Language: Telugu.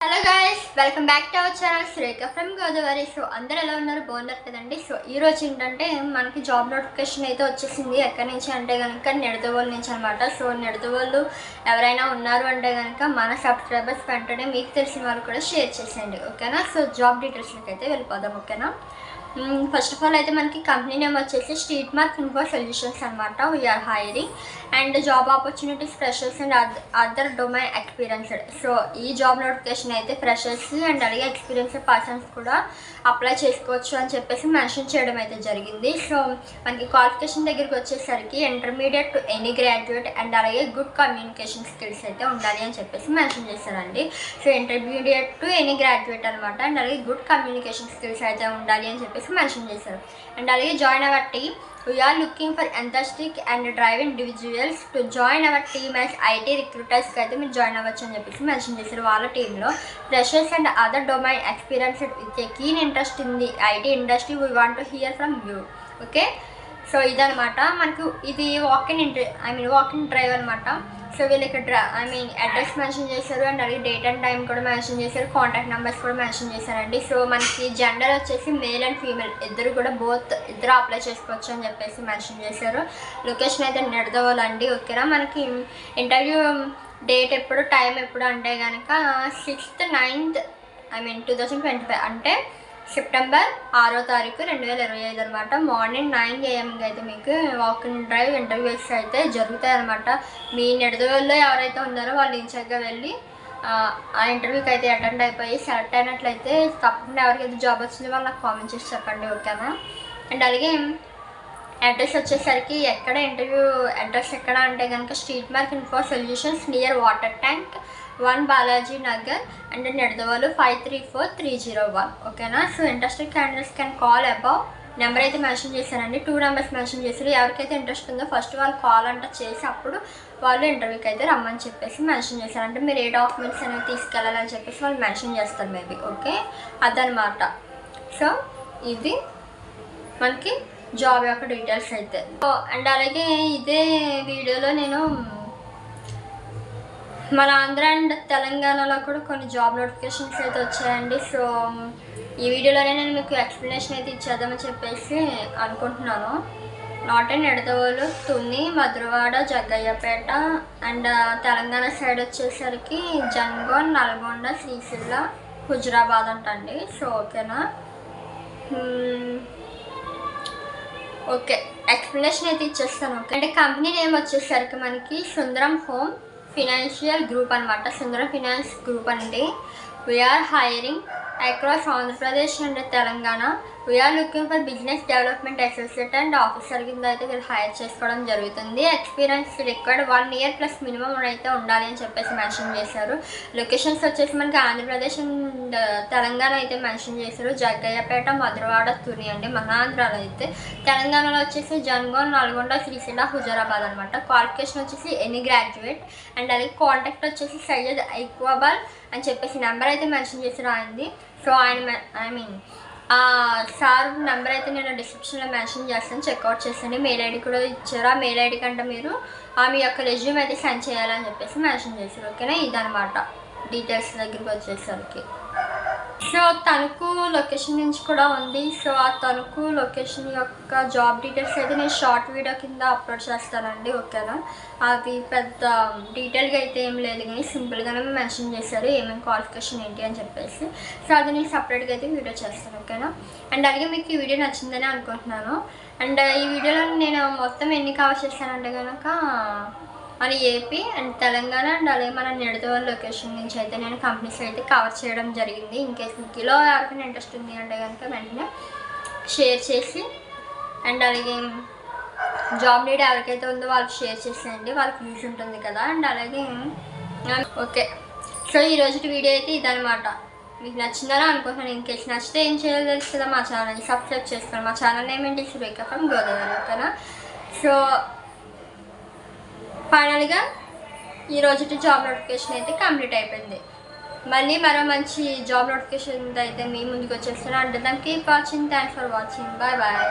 Hello guys, welcome back to our channel Srekha from Godavari. So అందరు ఎలా ఉన్నారు? బాగున్నారు కదండి. సో ఈరోజు ఏంటంటే మనకి జాబ్ నోటిఫికేషన్ అయితే వచ్చేసింది. ఎక్కడి నుంచి అంటే కనుక నిడదవోలు నుంచి అనమాట. సో నిడదవోలు ఎవరైనా ఉన్నారు అంటే కనుక మన సబ్స్క్రైబర్స్ వెంటనే మీకు తెలిసిన వాళ్ళు కూడా షేర్ చేసేయండి, ఓకేనా. సో జాబ్ డీటెయిల్స్కి అయితే వెళ్ళిపోదాం, ఓకేనా. ఫస్ట్ ఆఫ్ ఆల్ అయితే మనకి కంపెనీ నేమ్ వచ్చేసి స్ట్రీట్ మార్క్ ఇన్ఫో సొల్యూషన్స్ అనమాట. We are hiring and job opportunities freshers and other domain experienced. So ఈ జాబ్ నోటిఫికేషన్ అయితే ఫ్రెషర్స్ అండ్ అలాగే ఎక్స్పీరియన్స్డ్ పర్సన్స్ కూడా అప్లై చేసుకోవచ్చు అని చెప్పేసి మెన్షన్ చేయడం అయితే జరిగింది. సో మనకి క్వాలిఫికేషన్ దగ్గరికి వచ్చేసరికి intermediate to any graduate and అలాగే గుడ్ కమ్యూనికేషన్ స్కిల్స్ అయితే ఉండాలి అని చెప్పేసి మెన్షన్ చేశారండి. So intermediate to any graduate అనమాట. అండ్ అలాగే గుడ్ కమ్యూనికేషన్ స్కిల్స్ అయితే ఉండాలి అని చెప్పేసి మెన్షన్ చేశారు. అండ్ అలాగే జాయిన్ అవ్వట్టి we're looking for enthusiastic and drive individuals to join our team as IT రిక్రూటర్స్కి అయితే మీరు జాయిన్ అవ్వచ్చు అని చెప్పేసి మెన్షన్ చేశారు. వాళ్ళ టీంలో freshers and other domain experienced with a keen interest in the IT industry we want to hear from you, okay. So ఇదనమాట మనకు ఇది వాక్ ఇన్ డ్రైవ్ అనమాట. సో వీళ్ళు ఇక్కడ అడ్రస్ మెన్షన్ చేశారు అండ్ అలాగే డేట్ అండ్ టైం కూడా మెన్షన్ చేశారు, కాంటాక్ట్ నెంబర్స్ కూడా మెన్షన్ చేశారండి. సో మనకి జెండర్ వచ్చేసి మేల్ అండ్ ఫీమేల్ ఇద్దరు కూడా ఇద్దరు అప్లై చేసుకోవచ్చు అని చెప్పేసి మెన్షన్ చేశారు. లొకేషన్ అయితే నిడదవోలు అండి, ఓకేనా. మనకి ఇంటర్వ్యూ డేట్ ఎప్పుడు, టైం ఎప్పుడు అంటే కనుక 6th 9th 2025 అంటే సెప్టెంబర్ 6వ తారీఖు 2025 అనమాట. మార్నింగ్ 9 AM అయితే మీకు వాక్ ఇన్ డ్రైవ్ ఇంటర్వ్యూస్ అయితే జరుగుతాయి అనమాట. మీ నిడదవోలులో ఎవరైతే ఉన్నారో వాళ్ళు ఇన్ఛార్జ్గా వెళ్ళి ఆ ఇంటర్వ్యూకి అయితే అటెండ్ అయిపోయి సెలెక్ట్ అయినట్లయితే తప్పకుండా ఎవరికైతే జాబ్ వచ్చిందో వాళ్ళు నాకు కామెంట్ చేసి చెప్పండి, ఓకేనా. అండ్ అలాగే అడ్రస్ వచ్చేసరికి ఎక్కడ ఇంటర్వ్యూ అడ్రస్ ఎక్కడ అంటే కనుక street Mark Info solutions near water tank 1 Balaji Nagar and Nidadavolu 534301, ఓకేనా. So interested candidates can call above number అయితే మెన్షన్ చేశారండి. 2 నెంబర్స్ మెన్షన్ చేశారు. ఎవరికైతే ఇంట్రెస్ట్ ఉందో ఫస్ట్ వాళ్ళు కాల్ అంట చేసి అప్పుడు వాళ్ళు ఇంటర్వ్యూకి అయితే రమ్మని చెప్పేసి మెన్షన్ చేశారు. అంటే మీరు ఏ డాక్యుమెంట్స్ అనేవి తీసుకెళ్ళాలని చెప్పేసి వాళ్ళు మెన్షన్ చేస్తారు మేబీ, ఓకే. అదనమాట. సో ఇది మనకి జాబ్ యొక్క డీటెయిల్స్ అయితే. అండ్ అలాగే ఇదే వీడియోలో నేను మన ఆంధ్ర అండ్ తెలంగాణలో కూడా కొన్ని జాబ్ నోటిఫికేషన్స్ అయితే వచ్చాయండి. సో ఈ వీడియోలోనే నేను మీకు ఎక్స్ప్లెనేషన్ అయితే ఇచ్చేద్దామని చెప్పేసి అనుకుంటున్నాను. Not and Nidadavolu, Tuni, Madhurawada, Jaggayyapeta and Telangana side వచ్చేసరికి జన్గోన్, నల్గొండ, శ్రీశైల, హుజురాబాద్ అంటండి. సో ఓకేనా. ఓకే, ఎక్స్ప్లెనేషన్ అయితే ఇచ్చేస్తాను, ఓకే. అంటే కంపెనీ నేమ్ వచ్చేసరికి మనకి సుందరం హోమ్ ఫినాన్షియల్ గ్రూప్ అనమాట. సుందరం ఫినాన్స్ గ్రూప్ అండి. We're hiring across Andhra Pradesh and Telangana. We're looking for business development associate and officer కింద అయితే వీళ్ళు హైర్ చేసుకోవడం జరుగుతుంది. Experience required 1 year plus minimum అయితే ఉండాలి అని చెప్పేసి మెన్షన్ చేశారు. లొకేషన్స్ వచ్చేసి మనకి ఆంధ్రప్రదేశ్ అండ్ తెలంగాణ అయితే మెన్షన్ చేశారు. జగ్గయ్యపేట, మధురవాడ, తుని అండి మహాంధ్రాలో అయితే. తెలంగాణలో వచ్చేసి జన్గోన్, నల్గొండ, శ్రీశైల, హుజురాబాద్ అనమాట. క్వాలిఫికేషన్ వచ్చేసి ఎనీ గ్రాడ్యుయేట్ అండ్ అలాగే కాంటాక్ట్ వచ్చేసి సయ్యద్ ఐక్వాబాల్ అని చెప్పేసి నెంబర్ అయితే మెన్షన్ చేసి రాయింది. సో ఆయన సార్ నెంబర్ అయితే నేను డిస్క్రిప్షన్లో మెన్షన్ చేస్తాను, చెక్అవుట్ చేసండి. మెయిల్ ఐడి కూడా ఇచ్చారు. ఆ మెయిల్ ఐడి కంటే మీరు మీ యొక్క రెజ్యూమ్ అయితే సెండ్ చేయాలని చెప్పేసి మెన్షన్ చేశారు, ఓకేనా. ఇదనమాట డీటెయిల్స్ దగ్గరికి వచ్చేసరికి. సో తణుకు లొకేషన్ నుంచి కూడా ఉంది. సో ఆ తణుకు లొకేషన్ యొక్క జాబ్ డీటెయిల్స్ అయితే నేను షార్ట్ వీడియో కింద అప్లోడ్ చేస్తానండి, ఓకేనా. అది పెద్ద డీటెయిల్గా అయితే ఏం లేదు కానీ సింపుల్గానే మెన్షన్ చేశారు ఏమేమి క్వాలిఫికేషన్ ఏంటి అని చెప్పేసి. సో అది నేను సపరేట్గా అయితే వీడియో చేస్తాను, ఓకేనా. అండ్ అలాగే మీకు ఈ వీడియో నచ్చిందని అనుకుంటున్నాను. అండ్ ఈ వీడియోలో నేను మొత్తం ఎన్ని కవర్ చేస్తానంటే కనుక మన ఏపీ అండ్ తెలంగాణ అండ్ అలాగే మన నిడదవోలు లొకేషన్ నుంచి అయితే నేను కంపెనీస్ అయితే కవర్ చేయడం జరిగింది. ఇన్కేస్ మీకులో ఎవరికైనా ఇంట్రెస్ట్ ఉంది అంటే కనుక వెంటనే షేర్ చేసి అండ్ అలాగే జాబ్ నీడ్ ఎవరికైతే ఉందో వాళ్ళకి షేర్ చేసేయండి, వాళ్ళకి యూజ్ ఉంటుంది కదా. అండ్ అలాగే ఓకే. సో ఈరోజు వీడియో అయితే ఇదనమాట. మీకు నచ్చిందని అనుకుంటున్నాను. ఇన్కేస్ నచ్చితే ఏం చేయాలో తెలుసు కదా, మా ఛానల్ని సబ్స్క్రైబ్ చేసుకోండి. మా ఛానల్ నేమ్ ఏంటి? శ్రేఖ ఫ్రమ్ గోదావరి, ఓకేనా. సో ఫైనల్గా ఈరోజు జాబ్ నోటిఫికేషన్ అయితే కంప్లీట్ అయిపోయింది. మళ్ళీ మరో మంచి జాబ్ నోటిఫికేషన్ అయితే మీ ముందుకు వచ్చేస్తున్నాను. అంటే దానికి keep watching. Thanks for watching. Bye bye.